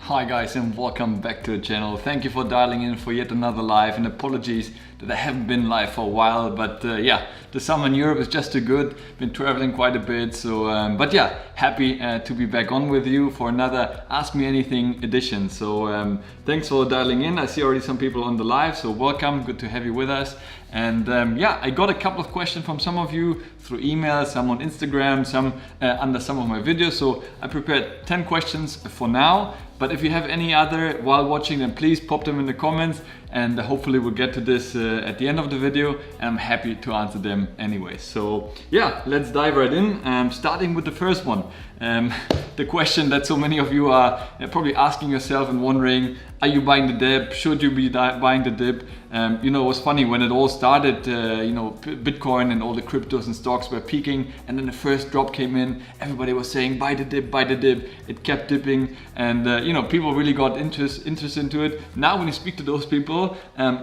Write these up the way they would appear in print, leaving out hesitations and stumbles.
Hi guys, and welcome back to the channel. Thank you for dialing in for yet another live, and apologies that I haven't been live for a while, but yeah, the summer in Europe is just too good. Been traveling quite a bit, so but yeah, happy to be back on with you for another Ask Me Anything edition. So thanks for dialing in. I see already some people on the live, so welcome, good to have you with us. And yeah, I got a couple of questions from some of you through email, some on Instagram, some under some of my videos. So I prepared 10 questions for now. But if you have any other while watching, then please pop them in the comments, and hopefully we'll get to this at the end of the video, and I'm happy to answer them anyway. So yeah, let's dive right in, starting with the first one. The question that so many of you are probably asking yourself and wondering, are you buying the dip? Should you be buying the dip? You know, it was funny when it all started, you know, Bitcoin and all the cryptos and stocks were peaking, and then the first drop came in, everybody was saying, buy the dip, buy the dip. It kept dipping, and you know, people really got interest into it. Now when you speak to those people,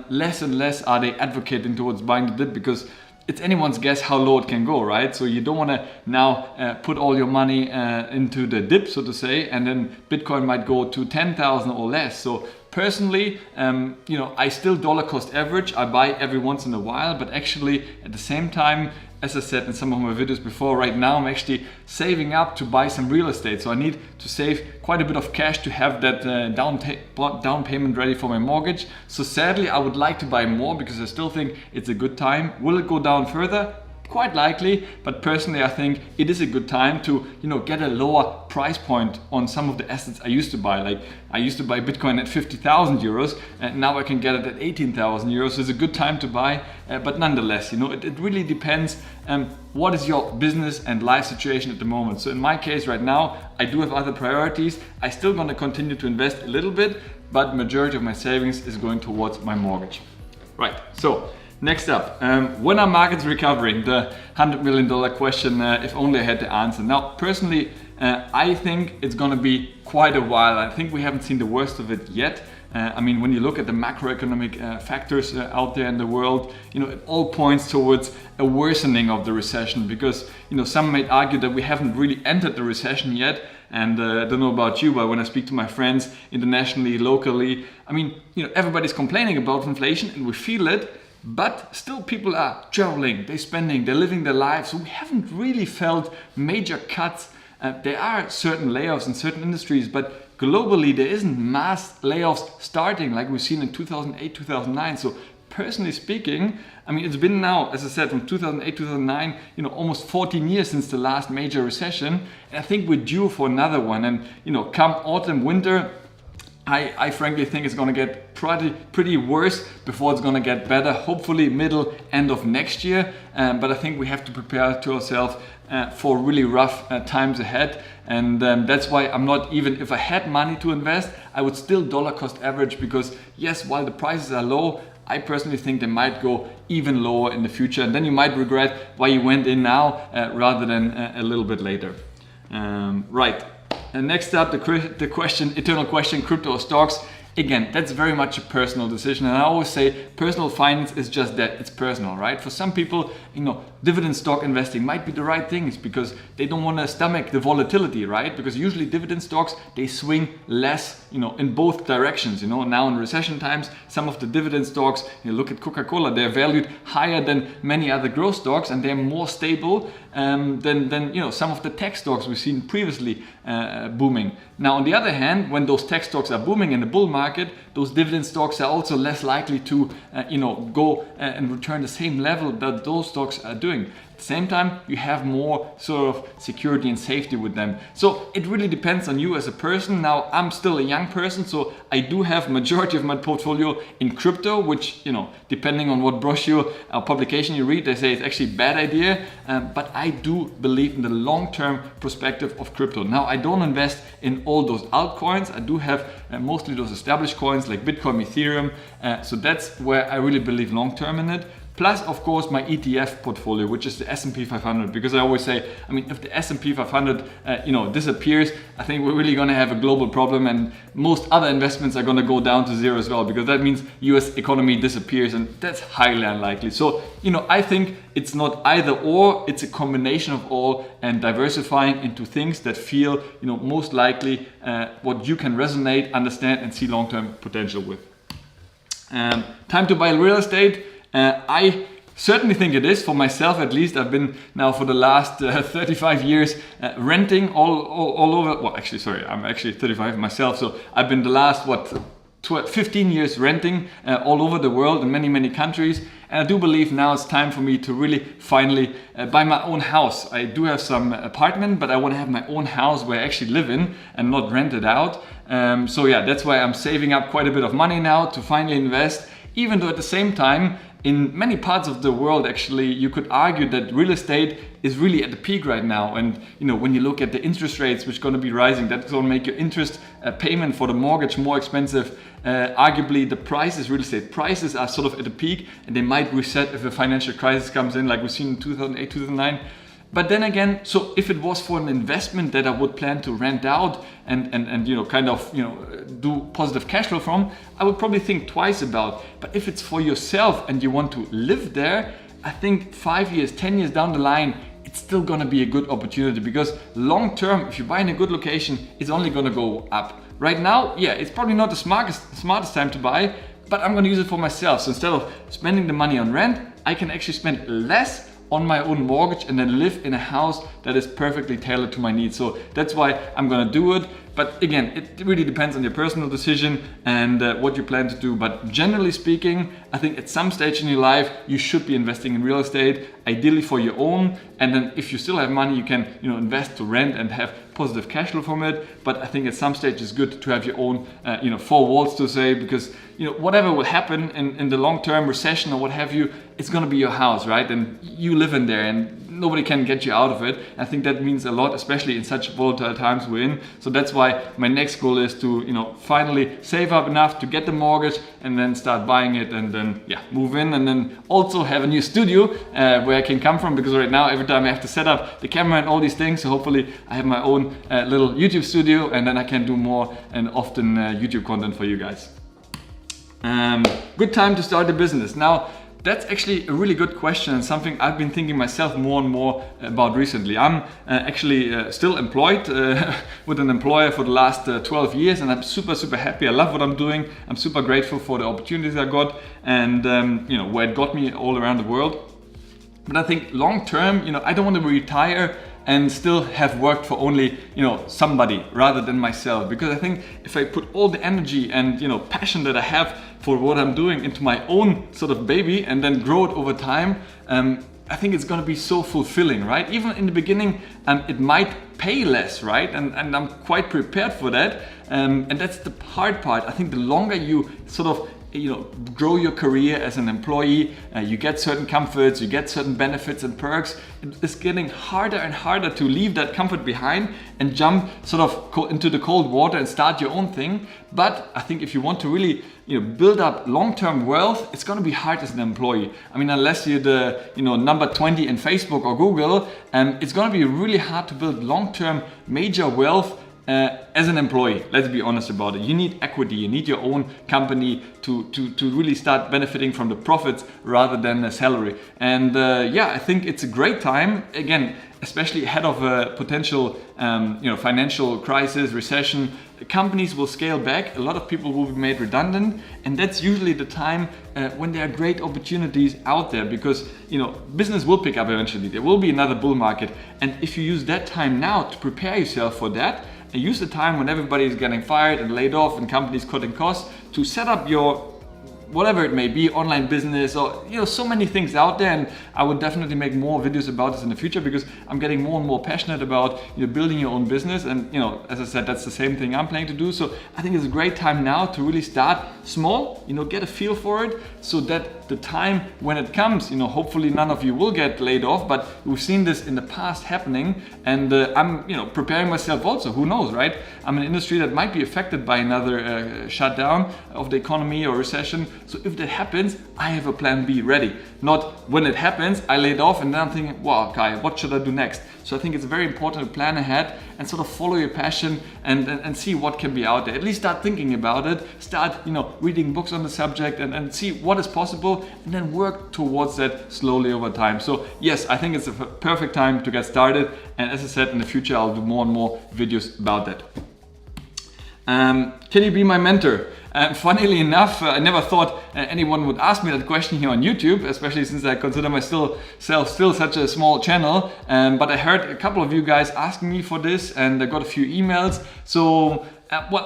less and less are they advocating towards buying the dip, because it's anyone's guess how low it can go, right? So you don't want to now put all your money into the dip, so to say, and then Bitcoin might go to 10,000 or less. So personally, you know, I still dollar cost average. I buy every once in a while, but actually at the same time, as I said in some of my videos before, right now I'm actually saving up to buy some real estate. So I need to save quite a bit of cash to have that down payment ready for my mortgage. So sadly, I would like to buy more because I still think it's a good time. Will it go down further? Quite likely, but personally I think it is a good time to, you know, get a lower price point on some of the assets I used to buy. Like I used to buy Bitcoin at 50,000 euros, and now I can get it at 18,000 euros. So it's a good time to buy, but nonetheless, you know, it really depends what is your business and life situation at the moment. So in my case right now, I do have other priorities. I still going to continue to invest a little bit, but majority of my savings is going towards my mortgage. Right, so next up, when are markets recovering? The $100 million question, if only I had the answer. Now, personally, I think it's gonna be quite a while. I think we haven't seen the worst of it yet. I mean, when you look at the macroeconomic factors out there in the world, you know, it all points towards a worsening of the recession, because, you know, some might argue that we haven't really entered the recession yet. And I don't know about you, but when I speak to my friends internationally, locally, I mean, you know, everybody's complaining about inflation and we feel it. But still people are traveling, they're spending, they're living their lives. So we haven't really felt major cuts. There are certain layoffs in certain industries, but globally there isn't mass layoffs starting like we've seen in 2008, 2009. So personally speaking, I mean, it's been now, as I said, from 2008, 2009, you know, almost 14 years since the last major recession. And I think we're due for another one. And, you know, come autumn, winter, I frankly think it's going to get pretty worse before it's going to get better, hopefully end of next year. But I think we have to prepare to ourselves for really rough times ahead. And that's why I'm not, even if I had money to invest, I would still dollar cost average, because yes, while the prices are low, I personally think they might go even lower in the future. And then you might regret why you went in now rather than a little bit later. Right. And next up, the question, eternal question, crypto or stocks. Again, that's very much a personal decision. And I always say personal finance is just that, it's personal, right? For some people, you know, dividend stock investing might be the right thing. It's because they don't want to stomach the volatility, right? Because usually dividend stocks, they swing less, you know, in both directions. You know, now in recession times, some of the dividend stocks, you look at Coca-Cola, they're valued higher than many other growth stocks, and they're more stable than you know, some of the tech stocks we've seen previously booming. Now, on the other hand, when those tech stocks are booming in the bull market, those dividend stocks are also less likely to you know, go and return the same level that those stocks are doing. At the same time, you have more sort of security and safety with them. So it really depends on you as a person. Now, I'm still a young person, so I do have majority of my portfolio in crypto, which, you know, depending on what brochure or publication you read, they say it's actually a bad idea. But I do believe in the long-term perspective of crypto. Now, I don't invest in all those altcoins. I do have mostly those established coins like Bitcoin, Ethereum. So that's where I really believe long-term in it. Plus, of course, my ETF portfolio, which is the S&P 500, because I always say, I mean, if the S&P 500, disappears, I think we're really going to have a global problem, and most other investments are going to go down to zero as well, because that means US economy disappears, and that's highly unlikely. So, I think it's not either or, it's a combination of all, and diversifying into things that feel, most likely what you can resonate, understand, and see long-term potential with. Time to buy real estate. I certainly think it is, for myself at least. I've been now for the last 35 years renting all over. Well, actually, sorry, I'm actually 35 myself. So I've been the last, 15 years renting all over the world in many, many countries. And I do believe now it's time for me to really finally buy my own house. I do have some apartment, but I want to have my own house where I actually live in and not rent it out. So yeah, that's why I'm saving up quite a bit of money now to finally invest, even though at the same time, in many parts of the world, actually, you could argue that real estate is really at the peak right now. And when you look at the interest rates, which are going to be rising, that's going to make your interest payment for the mortgage more expensive. Arguably, the real estate prices are sort of at the peak, and they might reset if a financial crisis comes in, like we've seen in 2008, 2009. But then again, so if it was for an investment that I would plan to rent out and do positive cash flow from, I would probably think twice about. But if it's for yourself and you want to live there, I think 5 years, 10 years down the line, it's still going to be a good opportunity, because long term, if you buy in a good location, it's only going to go up. Right now, yeah, it's probably not the smartest time to buy, but I'm going to use it for myself. So instead of spending the money on rent, I can actually spend less on my own mortgage and then live in a house that is perfectly tailored to my needs. So that's why I'm gonna do it. But again, it really depends on your personal decision and what you plan to do. But generally speaking, I think at some stage in your life, you should be investing in real estate, ideally for your own. And then if you still have money, you can invest to rent and have positive cash flow from it. But I think at some stage it's good to have your own four walls, to say, because whatever will happen in the long-term recession or what have you, it's going to be your house, right? And you live in there, and nobody can get you out of it. I think that means a lot, especially in such volatile times we're in. So that's why my next goal is to finally save up enough to get the mortgage and then start buying it, and then move in, and then also have a new studio where I can come from, because right now every time I have to set up the camera and all these things. So hopefully I have my own little YouTube studio, and then I can do more and often YouTube content for you guys. Good time to start a business. Now, that's actually a really good question, and something I've been thinking myself more and more about recently. I'm actually still employed with an employer for the last 12 years, and I'm super, super happy. I love what I'm doing. I'm super grateful for the opportunities I got, and where it got me all around the world. But I think long term, I don't want to retire and still have worked for only somebody rather than myself, because I think if I put all the energy and passion that I have for what I'm doing into my own sort of baby and then grow it over time, I think it's going to be so fulfilling, right? Even in the beginning, it might pay less, right? And I'm quite prepared for that, and that's the hard part. I think the longer you sort of grow your career as an employee, you get certain comforts, you get certain benefits and perks. It's getting harder and harder to leave that comfort behind and jump sort of into the cold water and start your own thing. But I think if you want to really build up long-term wealth, it's going to be hard as an employee. I mean, unless you're the number 20 in Facebook or Google, it's going to be really hard to build long-term major wealth as an employee. Let's be honest about it. You need equity, you need your own company to really start benefiting from the profits rather than a salary. And I think it's a great time, again, especially ahead of a potential financial crisis, recession. Companies will scale back, a lot of people will be made redundant, and that's usually the time when there are great opportunities out there, because business will pick up eventually. There will be another bull market, and if you use that time now to prepare yourself for that, and use the time when everybody is getting fired and laid off and companies cutting costs to set up your whatever it may be, online business, or so many things out there. And I would definitely make more videos about this in the future, because I'm getting more and more passionate about building your own business. And as I said, that's the same thing I'm planning to do. So I think it's a great time now to really start small, get a feel for it, so that the time when it comes, hopefully none of you will get laid off, but we've seen this in the past happening, and I'm preparing myself also. Who knows, right? I'm an industry that might be affected by another shutdown of the economy or recession. So if that happens, I have a plan B ready. Not when it happens, I lay it off and then I'm thinking, wow, Kai, what should I do next? So I think it's very important to plan ahead and sort of follow your passion and see what can be out there. At least start thinking about it, start reading books on the subject and see what is possible, and then work towards that slowly over time. So yes, I think it's a perfect time to get started, and as I said, in the future I'll do more and more videos about that. Can you be my mentor? Funnily enough, I never thought anyone would ask me that question here on YouTube, especially since I consider myself still such a small channel. But I heard a couple of you guys asking me for this, and I got a few emails. So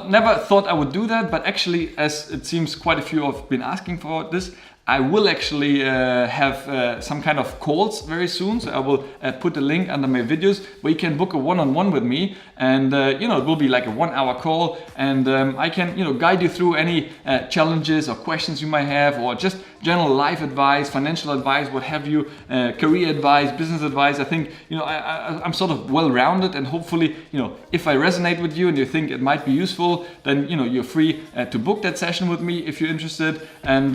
never thought I would do that, but actually, as it seems quite a few have been asking for this, I will actually have some kind of calls very soon. So I will put a link under my videos where you can book a one-on-one with me, and it will be like a 1-hour call, and I can guide you through any challenges or questions you might have, or just general life advice, financial advice, what have you, career advice, business advice. I think I'm sort of well-rounded, and hopefully if I resonate with you and you think it might be useful, then you're free to book that session with me if you're interested. And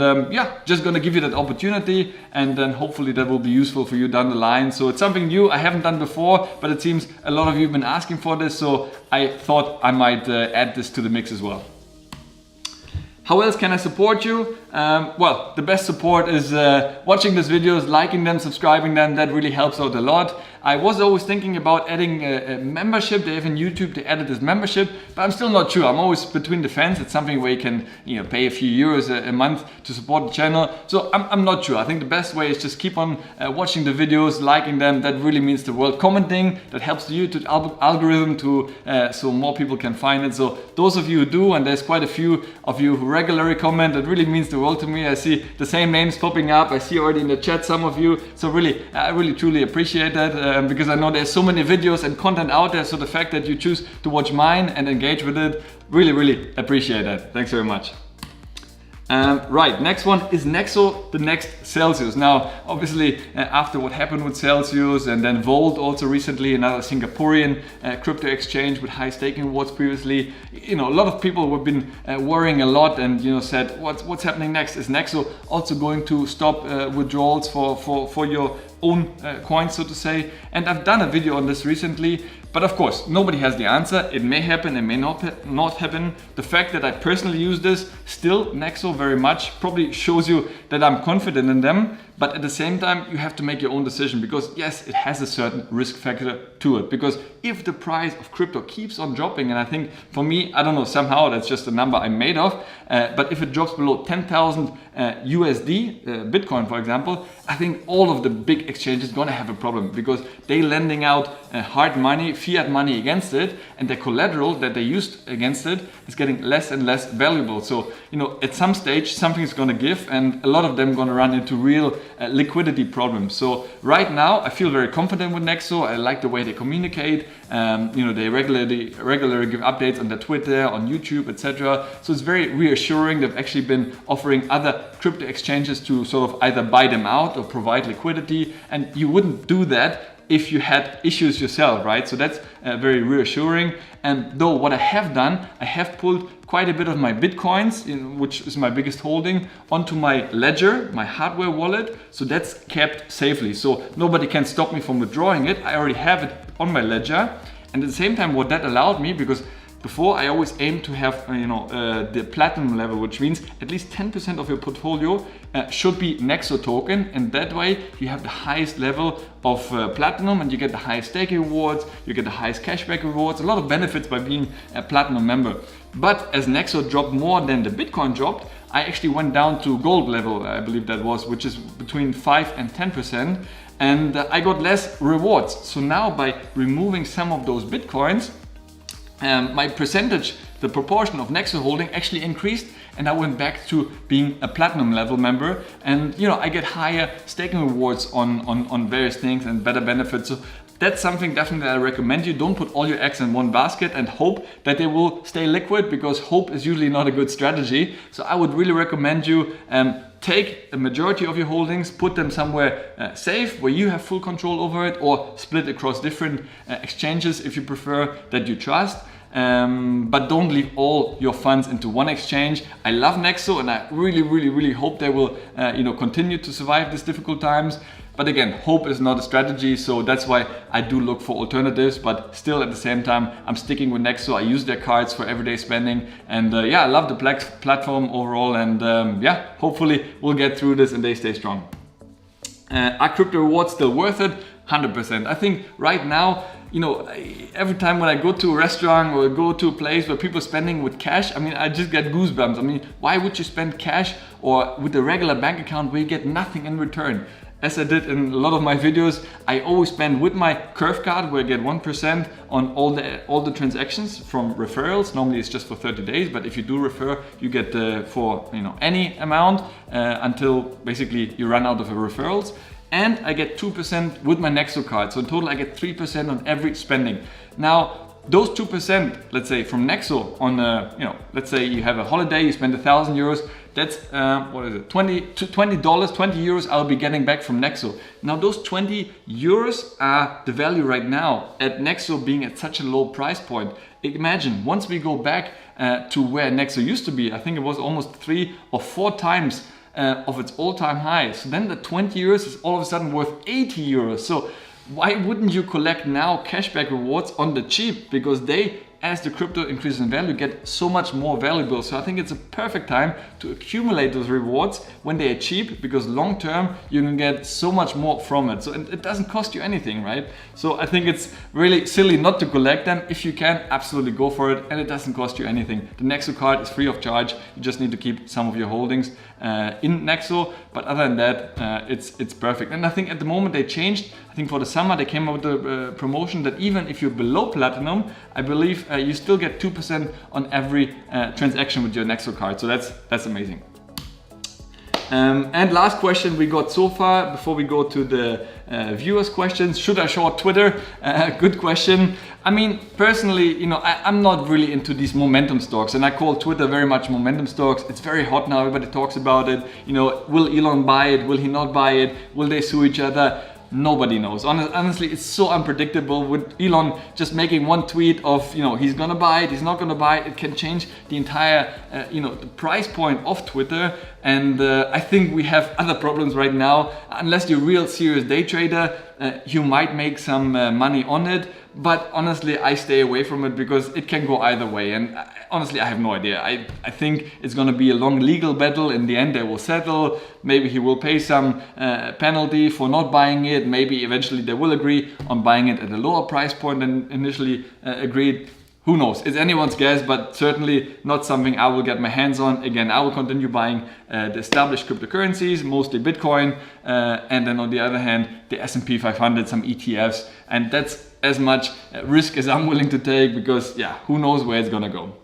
just gonna give you that opportunity, and then hopefully that will be useful for you down the line. So it's something new I haven't done before, but it seems a lot of you have been asking for this, so I thought I might add this to the mix as well. How else can I support you? Well, the best support is watching these videos, liking them, subscribing them. That really helps out a lot. I was always thinking about adding a membership. They have in YouTube, they added this membership, but I'm still not sure. I'm always between the fence. It's something where you can pay a few euros a month to support the channel. So I'm not sure. I think the best way is just keep on watching the videos, liking them. That really means the world. Commenting, that helps the YouTube algorithm to so more people can find it. So those of you who do, and there's quite a few of you who regularly comment, that really means the world to me. I see the same names popping up. I see already in the chat some of you. So really, I really truly appreciate that. Because I know there's so many videos and content out there, so the fact that you choose to watch mine and engage with it, really appreciate that. Thanks very much. Right, next one is Nexo, the next Celsius. Now, obviously, after what happened with Celsius and then Volt also recently, another Singaporean crypto exchange with high staking rewards previously, a lot of people have been worrying a lot and said, what's happening next? Is Nexo also going to stop withdrawals for your own coins, so to say? And I've done a video on this recently, but of course nobody has the answer. It may happen, it may not happen. The fact that I personally use this still Nexo very much probably shows you that I'm confident in them, but at the same time you have to make your own decision, because yes, it has a certain risk factor to it, because if the price of crypto keeps on dropping, and I think for me, I don't know, somehow that's just a number I'm made of, but if it drops below 10,000 USD, Bitcoin for example, I think all of the big exchanges gonna have a problem, because they lending out hard money, fiat money against it, and the collateral that they used against it is getting less and less valuable. So at some stage something's gonna give, and a lot of them gonna run into real liquidity problems. So right now I feel very confident with Nexo. I like the way they communicate. They regularly give updates on their Twitter, on YouTube, etc. So it's very reassuring. They've actually been offering other crypto exchanges to sort of either buy them out or provide liquidity, and you wouldn't do that if you had issues yourself, right? So that's very reassuring. And though what I have done, I have pulled quite a bit of my Bitcoins, which is my biggest holding, onto my ledger, my hardware wallet. So that's kept safely. So nobody can stop me from withdrawing it. I already have it on my ledger. And at the same time, what that allowed me, because before I always aim to have the platinum level, which means at least 10% of your portfolio should be Nexo token, and that way you have the highest level of platinum, and you get the highest staking rewards, you get the highest cashback rewards, a lot of benefits by being a platinum member. But as Nexo dropped more than the Bitcoin dropped, I actually went down to gold level, I believe that was, which is between 5 and 10%, and I got less rewards. So now by removing some of those Bitcoins, my percentage, the proportion of Nexo holding actually increased, and I went back to being a platinum level member, and I get higher staking rewards on various things and better benefits. So that's something definitely I recommend you. Don't put all your eggs in one basket and hope that they will stay liquid, because hope is usually not a good strategy. So I would really recommend you take a majority of your holdings, put them somewhere safe where you have full control over it, or split across different exchanges if you prefer, that you trust. but don't leave all your funds into one exchange. I love Nexo, and I really hope they will continue to survive these difficult times. But again, hope is not a strategy, so that's why I do look for alternatives, but still at the same time, I'm sticking with Nexo. I use their cards for everyday spending, and I love the platform overall, and hopefully we'll get through this and they stay strong. Are crypto rewards still worth it? 100%. I think right now, every time when I go to a restaurant or go to a place where people are spending with cash, I just get goosebumps. Why would you spend cash or with a regular bank account where you get nothing in return? As I did in a lot of my videos, I always spend with my Curve card where I get 1% on all the transactions from referrals. Normally it's just for 30 days, but if you do refer, you get for any amount until basically you run out of referrals. And I get 2% with my Nexo card. So in total I get 3% on every spending. Now, those 2%, let's say from Nexo on, let's say you have a holiday, you spend €1,000, that's, what is it, $20 €20 I'll be getting back from Nexo. Now those €20 are the value right now at Nexo being at such a low price point. Imagine, once we go back to where Nexo used to be, I think it was almost 3 or 4 times of its all-time high. So then the €20 is all of a sudden worth €80. So why wouldn't you collect now cashback rewards on the cheap? Because they, as the crypto increases in value, get so much more valuable. So I think it's a perfect time to accumulate those rewards when they are cheap, because long term you can get so much more from it. So it doesn't cost you anything, right? So I think it's really silly not to collect them. If you can, absolutely go for it, and it doesn't cost you anything. The Nexo card is free of charge. You just need to keep some of your holdings in Nexo, but other than that, it's perfect. And I think at the moment they changed. I think for the summer they came out with a promotion that even if you're below platinum, I believe you still get 2% on every transaction with your Nexo card. So that's amazing. And last question we got so far before we go to the viewers' questions. Should I short Twitter? Good question. Personally, I'm not really into these momentum stocks, and I call Twitter very much momentum stocks. It's very hot now. Everybody talks about it. Will Elon buy it? Will he not buy it? Will they sue each other? Nobody knows. Honestly, it's so unpredictable. With Elon just making one tweet of, he's gonna buy it, he's not gonna buy it, it can change the entire, the price point of Twitter. And I think we have other problems right now. Unless you're a real serious day trader, you might make some money on it. But honestly, I stay away from it because it can go either way. And honestly, I have no idea. I think it's going to be a long legal battle. In the end, they will settle. Maybe he will pay some penalty for not buying it. Maybe eventually they will agree on buying it at a lower price point than initially agreed. Who knows? It's anyone's guess, but certainly not something I will get my hands on. Again, I will continue buying the established cryptocurrencies, mostly Bitcoin, and then on the other hand, the S&P 500, some ETFs, and that's as much risk as I'm willing to take, because who knows where it's gonna go.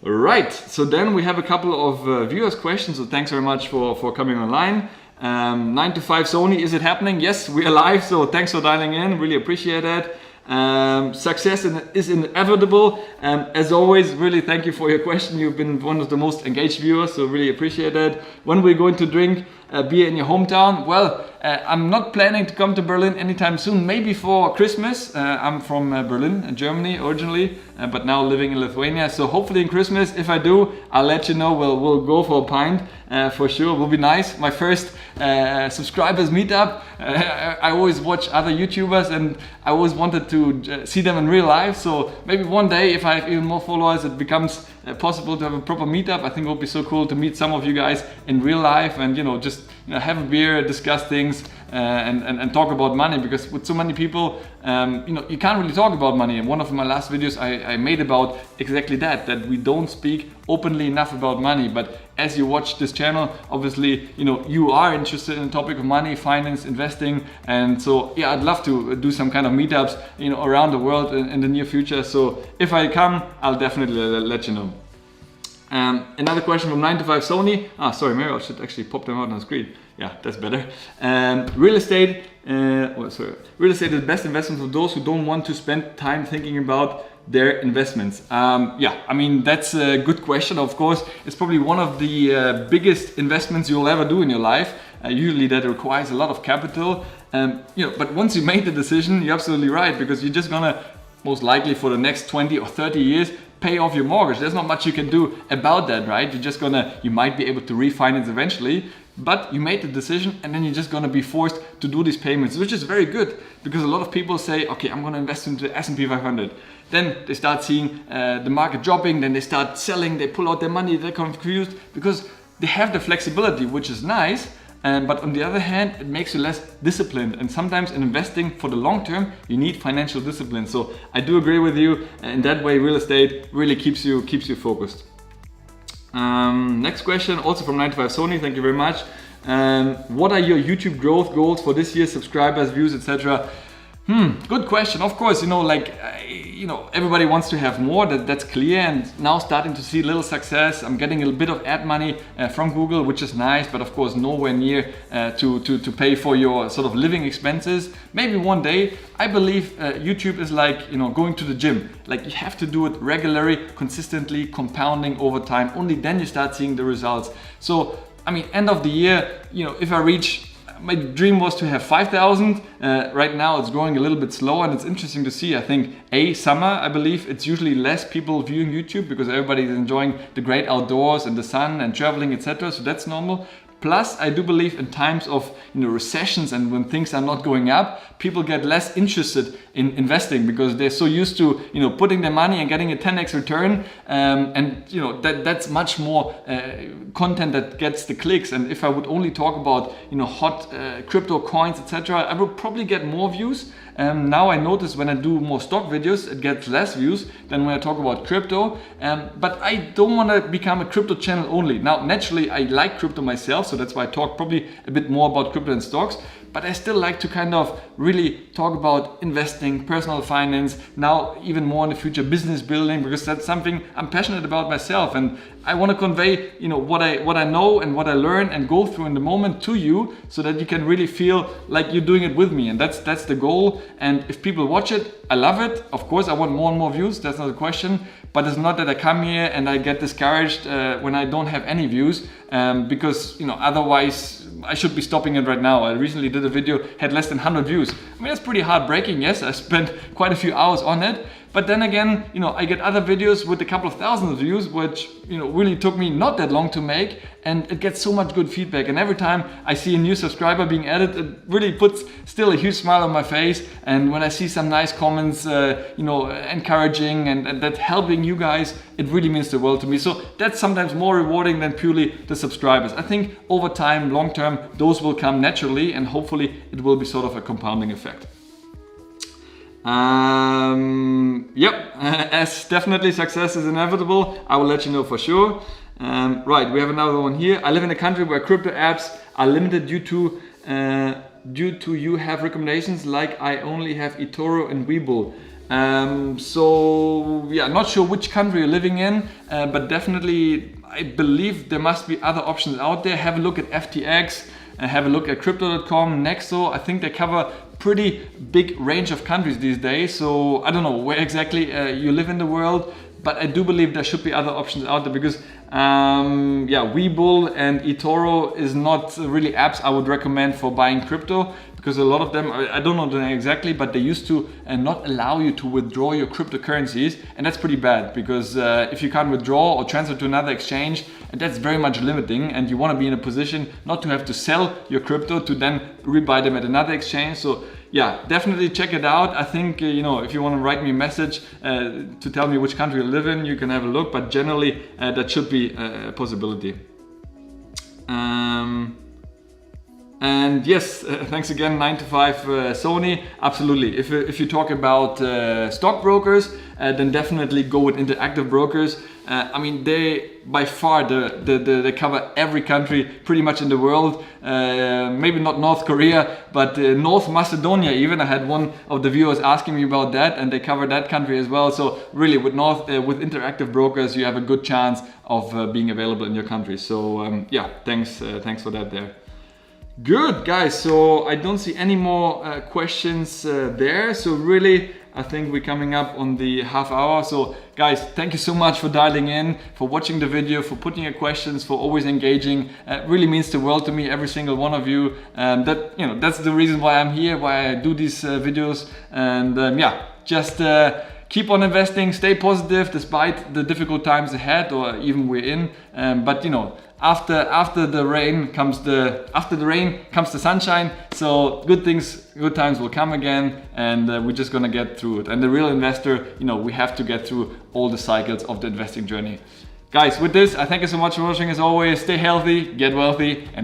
Right, so then we have a couple of viewers' questions, so thanks very much for coming online. 9 to 5 Sony, is it happening? Yes, we are live, so thanks for dialing in, really appreciate it. Success is inevitable. As always, really thank you for your question. You've been one of the most engaged viewers, so really appreciate it. When we're going to drink beer in your hometown? Well, I'm not planning to come to Berlin anytime soon, maybe for Christmas. I'm from Berlin, Germany originally, but now living in Lithuania. So hopefully in Christmas, if I do, I'll let you know. We'll go for a pint for sure. It will be nice. My first subscribers meetup. I always watch other YouTubers and I always wanted to see them in real life. So maybe one day, if I have even more followers, it becomes possible to have a proper meetup. I think it would be so cool to meet some of you guys in real life and just have a beer, discuss things and talk about money, because with so many people you can't really talk about money. And one of my last videos I made about exactly that we don't speak openly enough about money. But as you watch this channel, obviously you are interested in the topic of money, finance, investing, and so I'd love to do some kind of meetups around the world in the near future. So if I come, I'll definitely let you know. Another question from 9 to 5 Sony. Sorry, maybe I should actually pop them out on the screen. Yeah, that's better. Real estate. Real estate is the best investment for those who don't want to spend time thinking about their investments. That's a good question. Of course, it's probably one of the biggest investments you'll ever do in your life. Usually that requires a lot of capital. But once you made the decision, you're absolutely right, because you're just gonna most likely for the next 20 or 30 years pay off your mortgage. There's not much you can do about that, right? You might be able to refinance eventually, but you made the decision and then you're just gonna be forced to do these payments, which is very good because a lot of people say, okay, I'm gonna invest into the S&P 500. Then they start seeing the market dropping, then they start selling, they pull out their money, they're confused because they have the flexibility, which is nice. But on the other hand, it makes you less disciplined. And sometimes in investing for the long term, you need financial discipline. So I do agree with you. In that way, real estate really keeps you focused. Next question, also from 95 Sony. Thank you very much. What are your YouTube growth goals for this year? Subscribers, views, etc. Good question. Of course, everybody wants to have more, that's clear, and now starting to see little success. I'm getting a bit of ad money from Google, which is nice, but of course nowhere near to pay for your sort of living expenses. Maybe one day. I believe YouTube is like, going to the gym. Like, you have to do it regularly, consistently, compounding over time. Only then you start seeing the results. So, end of the year, if I reach, my dream was to have 5,000. Right now it's growing a little bit slower, and it's interesting to see. I think summer, I believe it's usually less people viewing YouTube because everybody is enjoying the great outdoors and the sun and traveling, etc. So that's normal. Plus, I do believe in times of recessions and when things are not going up, people get less interested in investing because they're so used to putting their money and getting a 10x return, and that's much more content that gets the clicks. And if I would only talk about hot crypto coins, etc., I would probably get more views. Now I notice when I do more stock videos, it gets less views than when I talk about crypto. But I don't want to become a crypto channel only. Now, naturally, I like crypto myself, so that's why I talk probably a bit more about crypto and stocks. But I still like to kind of really talk about investing, personal finance, now even more in the future, business building, because that's something I'm passionate about myself. And I want to convey, what I know and what I learn and go through in the moment to you so that you can really feel like you're doing it with me. And that's the goal. And if people watch it, I love it. Of course, I want more and more views. That's not a question. But it's not that I come here and I get discouraged when I don't have any views, because otherwise I should be stopping it right now. I recently did a video, had less than 100 views. That's pretty heartbreaking. Yes, I spent quite a few hours on it. But then again, I get other videos with a couple of thousand views, which, really took me not that long to make, and it gets so much good feedback. And every time I see a new subscriber being added, it really puts still a huge smile on my face. And when I see some nice comments, encouraging and that helping you guys, it really means the world to me. So that's sometimes more rewarding than purely the subscribers. I think over time, long term, those will come naturally, and hopefully it will be sort of a compounding effect. As definitely success is inevitable, I will let you know for sure. Right, we have another one here. I live in a country where crypto apps are limited due to you have recommendations, like I only have eToro and Webull. Not sure which country you're living in, but definitely I believe there must be other options out there. Have a look at FTX, have a look at Crypto.com, Nexo. I think they cover pretty big range of countries these days. So I don't know where exactly you live in the world, but I do believe there should be other options out there because Webull and eToro is not really apps I would recommend for buying crypto, because a lot of them, I don't know them exactly, but they used to not allow you to withdraw your cryptocurrencies, and that's pretty bad because if you can't withdraw or transfer to another exchange, that's very much limiting, and you want to be in a position not to have to sell your crypto to then rebuy them at another exchange. So yeah, definitely check it out. I think, if you want to write me a message to tell me which country you live in, you can have a look, but generally that should be a possibility. And yes, thanks again, 9 to 5 Sony. Absolutely. If you talk about stockbrokers, then definitely go with Interactive Brokers. They by far they cover every country pretty much in the world. Maybe not North Korea, but North Macedonia even. I had one of the viewers asking me about that, and they cover that country as well. So really, with Interactive Brokers, you have a good chance of being available in your country. So thanks for that there. Good, guys, so I don't see any more questions there. So really, I think we're coming up on the half hour. So guys, thank you so much for dialing in, for watching the video, for putting your questions, for always engaging. It really means the world to me, every single one of you. That's the reason why I'm here, why I do these videos. And just keep on investing, stay positive despite the difficult times ahead, or even we're in. But you know, after the rain comes the sunshine. So good times will come again, and we're just gonna get through it. And the real investor, you know, we have to get through all the cycles of the investing journey. Guys, with this, I thank you so much for watching. As always, stay healthy, get wealthy, and